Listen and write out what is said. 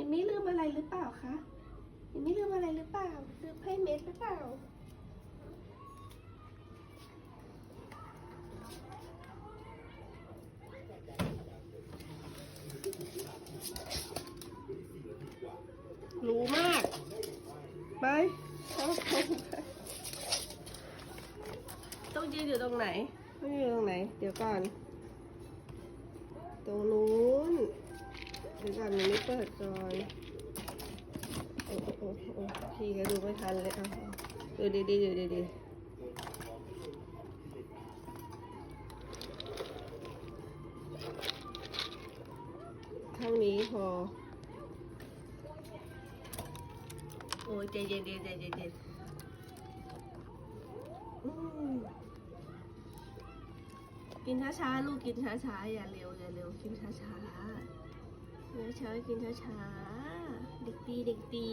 มิมี่ลืมอะไรหรือเปล่าคะมิมี่ลืมอะไรหรือเปล่าลืมให้เม็ดหรือเปล่ารู้มากไปต้องยืนอยู่ตรงไหนต้องยืนตรงไหนเดี๋ยวก่อนตรงนู้นเดี๋ยวก่อนมันไม่เปิดก่อนโอ้พี่ก็ดูไม่ทันเลยดูดีๆดูดีๆเท่านี้พอโอ้ยใจเย็นใจเย็นกินช้าๆลูกกินช้าๆอย่าเร็วกินช้าๆกินช้าๆเด็กดี